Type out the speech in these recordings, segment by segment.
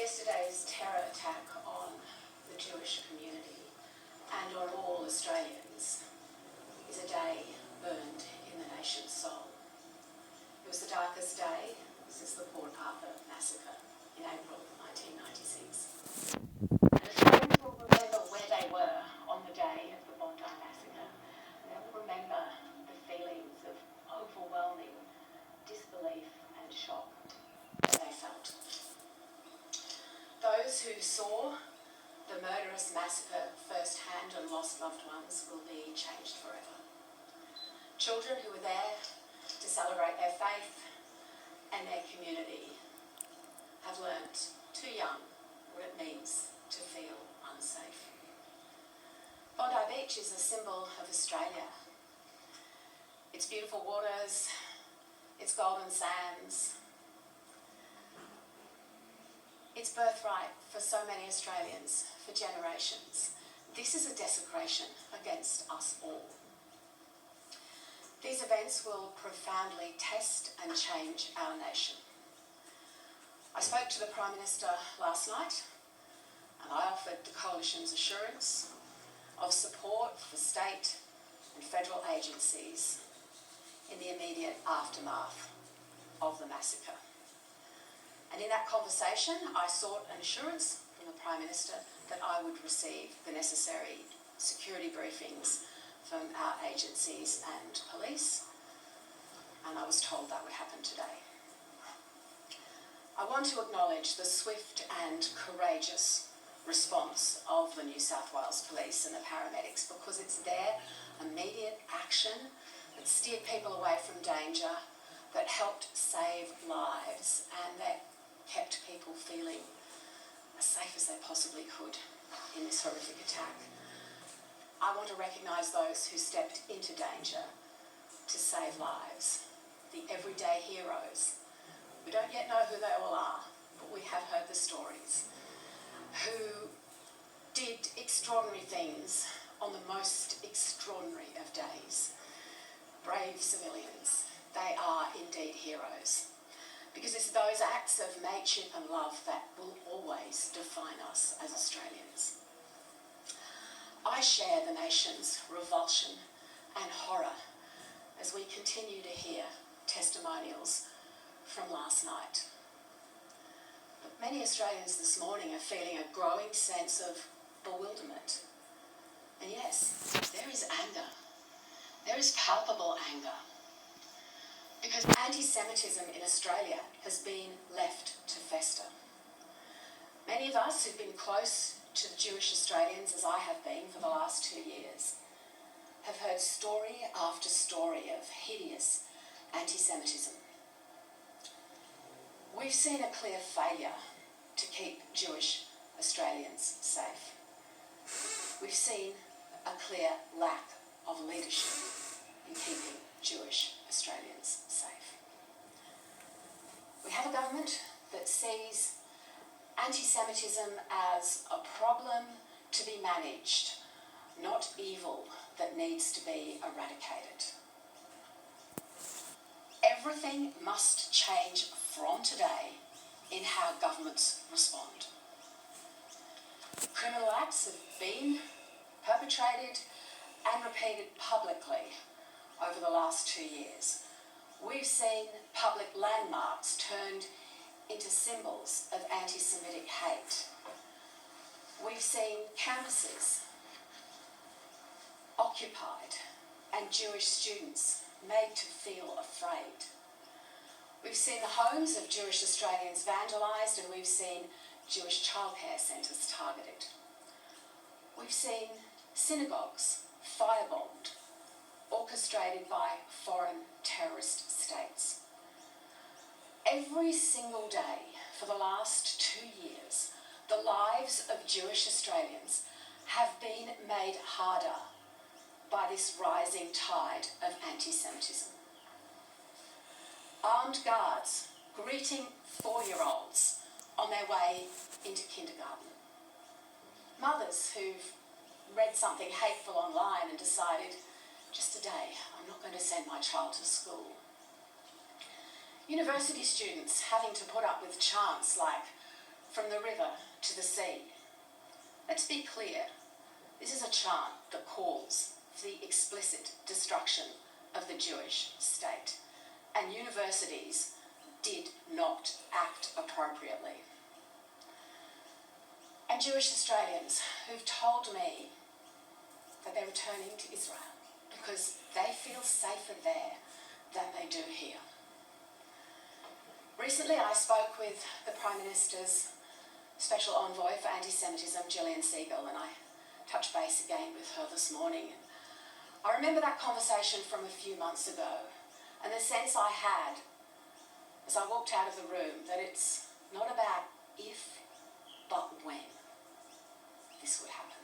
Yesterday's terror attack on the Jewish community and on all Australians is a day burned in the nation's soul. It was the darkest day since the Port Arthur massacre in April 1996. And Australians will remember where they were on the day of the Bondi massacre. And they will remember the feelings of overwhelming disbelief and shock that they felt. Those who saw the murderous massacre firsthand and lost loved ones will be changed forever. Children who were there to celebrate their faith and their community have learnt too young what it means to feel unsafe. Bondi Beach is a symbol of Australia. Its beautiful waters, its golden sands, its birthright for so many Australians for generations. This is a desecration against us all. These events will profoundly test and change our nation. I spoke to the Prime Minister last night and I offered the Coalition's assurance of support for state and federal agencies in the immediate aftermath of the massacre. And in that conversation, I sought an assurance from the Prime Minister that I would receive the necessary security briefings from our agencies and police, and I was told that would happen today. I want to acknowledge the swift and courageous response of the New South Wales Police and the paramedics, because it's their immediate action that steered people away from danger, that helped save lives, and that kept people feeling as safe as they possibly could in this horrific attack. I want to recognise those who stepped into danger to save lives, the everyday heroes. We don't yet know who they all are, but we have heard the stories, who did extraordinary things on the most extraordinary of days. Brave civilians, they are indeed heroes. Because it's those acts of mateship and love that will always define us as Australians. I share the nation's revulsion and horror as we continue to hear testimonials from last night. But many Australians this morning are feeling a growing sense of bewilderment. And yes, there is anger. There is palpable anger. Because anti-Semitism in Australia has been left to fester. Many of us who've been close to the Jewish Australians, as I have been for the last 2 years, have heard story after story of hideous anti-Semitism. We've seen a clear failure to keep Jewish Australians safe. We've seen a clear lack of leadership in keeping Jewish Australians safe. We have a government that sees anti-Semitism as a problem to be managed, not evil that needs to be eradicated. Everything must change from today in how governments respond. Criminal acts have been perpetrated and repeated publicly over the last 2 years. We've seen public landmarks turned into symbols of anti-Semitic hate. We've seen campuses occupied and Jewish students made to feel afraid. We've seen the homes of Jewish Australians vandalised, and we've seen Jewish childcare centres targeted. We've seen synagogues firebombed, orchestrated by foreign terrorist states. Every single day for the last 2 years, the lives of Jewish Australians have been made harder by this rising tide of anti-Semitism. Armed guards greeting 4-year-olds on their way into kindergarten. Mothers who've read something hateful online and decided, just today, I'm not going to send my child to school. University students having to put up with chants like from the river to the sea. Let's be clear, this is a chant that calls for the explicit destruction of the Jewish state, and universities did not act appropriately. And Jewish Australians who've told me that they're returning to Israel because they feel safer there than they do here. Recently I spoke with the Prime Minister's Special Envoy for Anti-Semitism, Gillian Segal, and I touched base again with her this morning. I remember that conversation from a few months ago, and the sense I had as I walked out of the room that it's not about if, but when this would happen.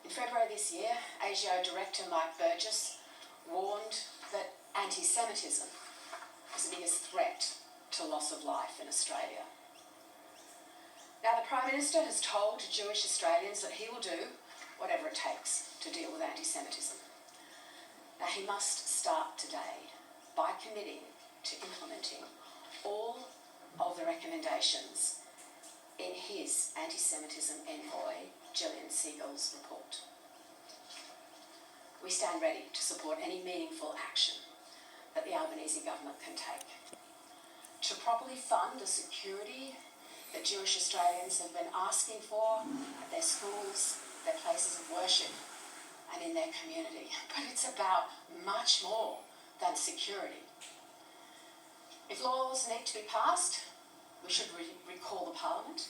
In February this year, ASIO Director Mike Burgess warned that anti-Semitism is the biggest threat to loss of life in Australia. Now, the Prime Minister has told Jewish Australians that he will do whatever it takes to deal with anti-Semitism. Now, he must start today by committing to implementing all of the recommendations in his anti-Semitism envoy, Gillian Segal's report. We stand ready to support any meaningful action that the Albanese government can take to properly fund the security that Jewish Australians have been asking for at their schools, their places of worship, and in their community. But it's about much more than security. If laws need to be passed, we should recall the Parliament.